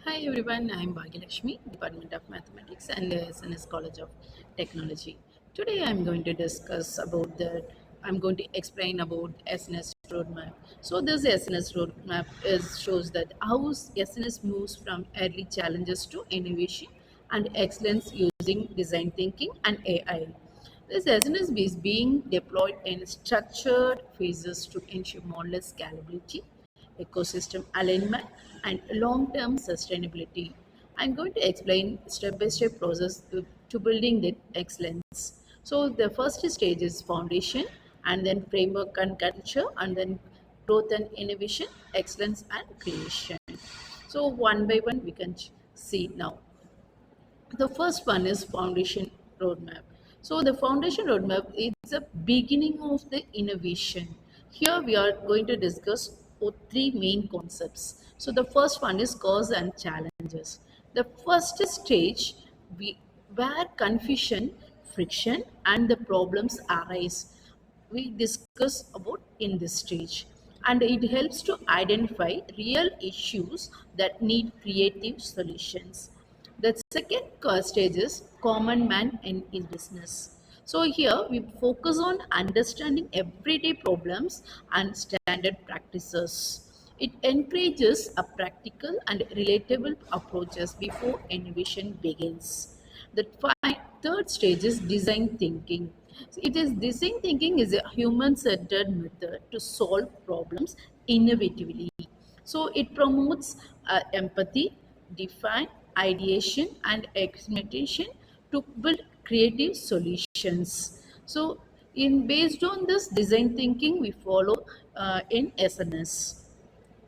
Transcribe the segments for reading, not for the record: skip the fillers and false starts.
Hi everyone, I am Bhagyalakshmi, Department of Mathematics and SNS College of Technology. Today I am going to discuss about I'm going to explain about SNS roadmap. So this SNS roadmap shows that how SNS moves from early challenges to innovation and excellence using design thinking and AI. This SNS is being deployed in structured phases to ensure model scalability, ecosystem alignment, and long-term sustainability. I'm going to explain step-by-step process to building the excellence. So the first stage is foundation, and then framework and culture, and then growth and innovation, excellence and creation. So one by one we can see now. The first one is foundation roadmap. So the foundation roadmap is the beginning of the innovation. Here we are going to discuss three main concepts. So the first one is cause and challenges. The first stage where confusion, friction, and the problems arise we discuss about in this stage, and it helps to identify real issues that need creative solutions. The second stage is common man in his business. So here we focus on understanding everyday problems and standard practices. It encourages a practical and relatable approaches before innovation begins. The third stage is design thinking. So it is design thinking is a human-centered method to solve problems innovatively. So it promotes empathy, define ideation, and experimentation to build creative solutions. So in based on this design thinking, we follow in SNS.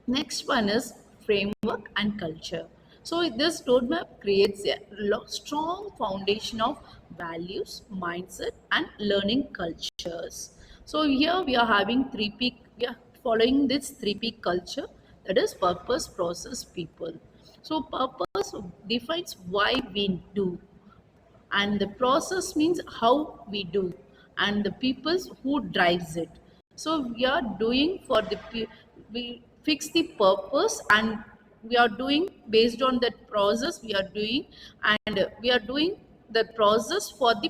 Next one is framework and culture. So this roadmap creates a strong foundation of values, mindset, and learning cultures. So here we are having three peak. We are following this three peak culture, that is purpose, process, people. So purpose defines why we do, and the process means how we do, and the peoples who drives it. So we are doing for we fix the purpose, and we are doing based on that process we are doing, and we are doing the process for the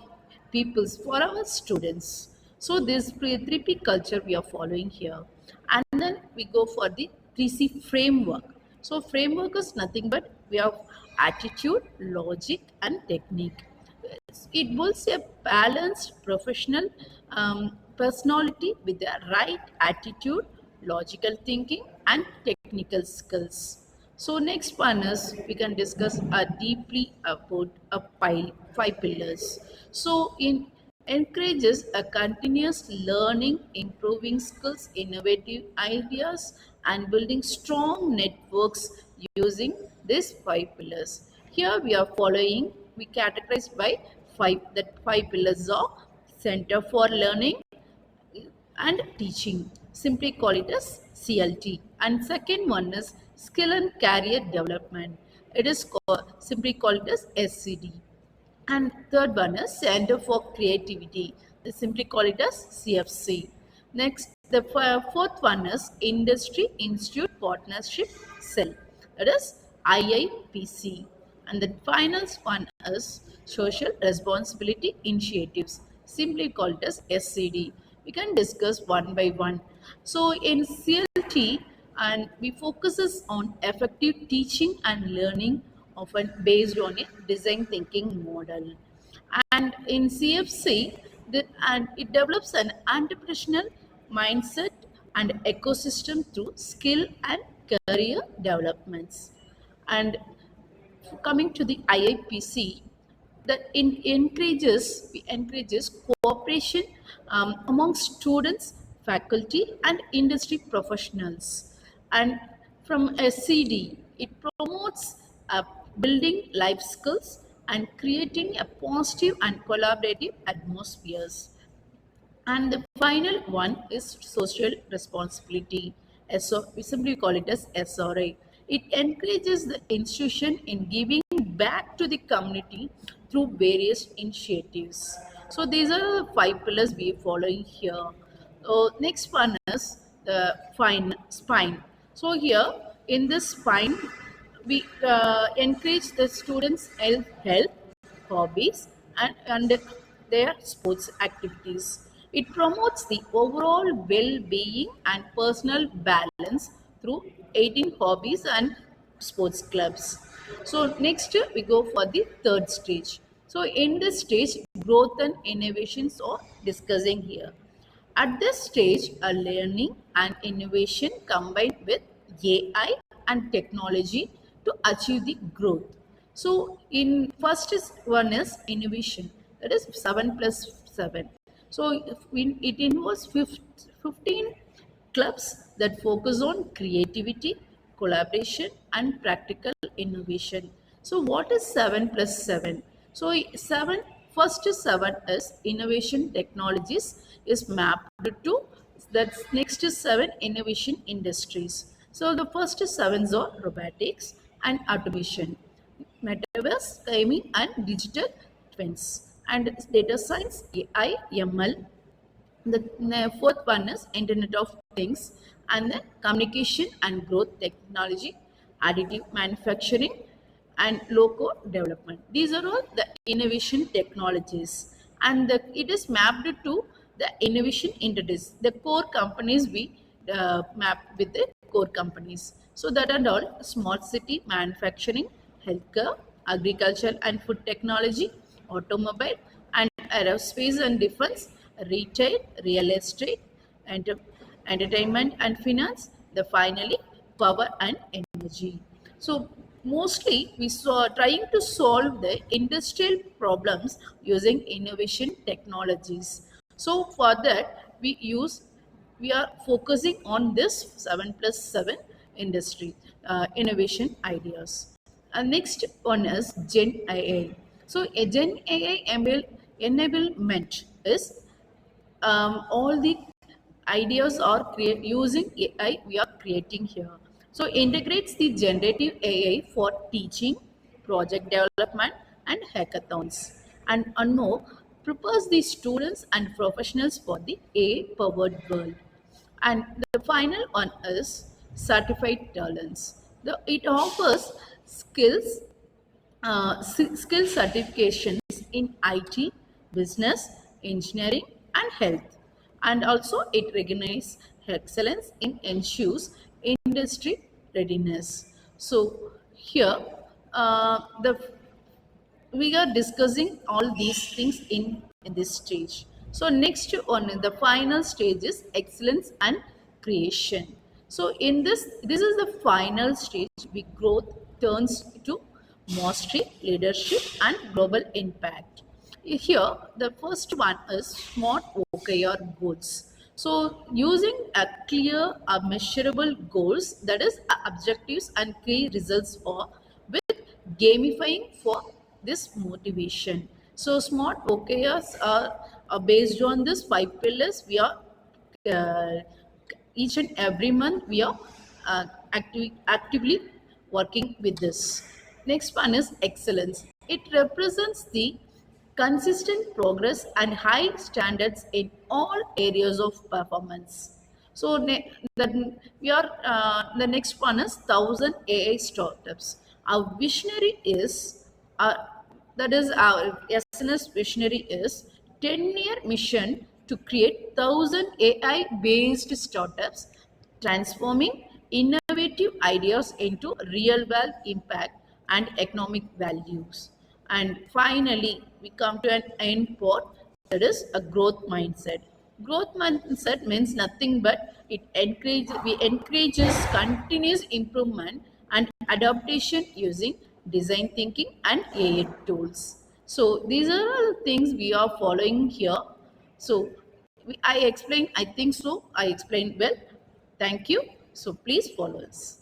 peoples, for our students. So this 3P culture we are following here, and then we go for the 3C framework. So framework is nothing but we have attitude, logic, and technique. It builds a balanced professional personality with the right attitude, logical thinking, and technical skills. So next one is we can discuss deeply about five pillars. So in encourages a continuous learning, improving skills, innovative ideas, and building strong networks using these five pillars. Here we are following, we categorize by five pillars are Center for Learning and Teaching. Simply call it as CLT. And second one is Skill and Career Development. It is simply called as SCD. And third one is Center for Creativity. They simply call it as CFC. Next, the fourth one is Industry Institute Partnership Cell. That is IIPC. And the final one is Social Responsibility Initiatives. Simply called as SCD. We can discuss one by one. So in CLT, and we focuses on effective teaching and learning, often based on a design thinking model. And in CFC, and it develops an entrepreneurial mindset and ecosystem through skill and career developments. And coming to the IIPC, that encourages cooperation among students, faculty, and industry professionals. And from SCD, it promotes building life skills and creating a positive and collaborative atmospheres. And the final one is social responsibility. We simply call it as SRI. It encourages the institution in giving back to the community through various initiatives. So these are the five pillars we are following here. So next one is the spine. So here in this spine, we encourage the students' health, hobbies, and their sports activities. It promotes the overall well-being and personal balance through 18 hobbies and sports clubs. So next we go for the third stage. So in this stage, growth and innovations are discussing here. At this stage, a learning and innovation combined with AI and technology to achieve the growth. So, in first is one is innovation, that is 7 plus 7. So, it involves 15 clubs that focus on creativity, collaboration, and practical innovation. So, what is 7 plus 7? So, first 7 is innovation technologies is mapped to that's next is 7 innovation industries. So, the first 7s are robotics and automation, metaverse, gaming, and digital twins, and data science, AI, ML, the fourth one is Internet of Things, and then communication and growth technology, additive manufacturing, and low-code development. These are all the innovation technologies, and it is mapped to the innovation entities. The core companies we map with the core companies. So that are all smart city, manufacturing, healthcare, agriculture and food technology, automobile and aerospace and defense, retail, real estate, enter- entertainment and finance, the finally power and energy. So mostly we saw trying to solve the industrial problems using innovation technologies. So for that we are focusing on this 7 plus 7 industry innovation ideas. Next one is Gen AI. So a Gen AI enablement is all the ideas are using AI we are creating here. So integrates the generative AI for teaching, project development, and hackathons, and more prepares the students and professionals for the AI-powered world. And the final one is certified talents. It offers skills skill certifications in IT, business, engineering, and health. And also, it recognizes excellence in ensures industry readiness. So, here, the we are discussing all these things in this stage. So next on the final stage is excellence and creation. So in this is the final stage we growth turns to mastery, leadership, and global impact. Here the first one is smart OKR goals. So using a clear measurable goals, that is objectives and key results, or with gamifying for this motivation. So smart OKRs are based on this 5 pillars. We are uh, each and every month we are actively working with this. Next one is excellence. It represents the consistent progress and high standards in all areas of performance. So the next one is 1,000 AI startups. Our visionary is uh, that is our SNS visionary is 10-year mission to create 1,000 AI based startups, transforming innovative ideas into real world impact and economic values. And finally, we come to an end point, that is a growth mindset. Growth mindset means nothing but we encourages continuous improvement and adaptation using design thinking and AI tools. So these are all the things we are following here. So I explained, I think so, I explained well. Thank you. So please follow us.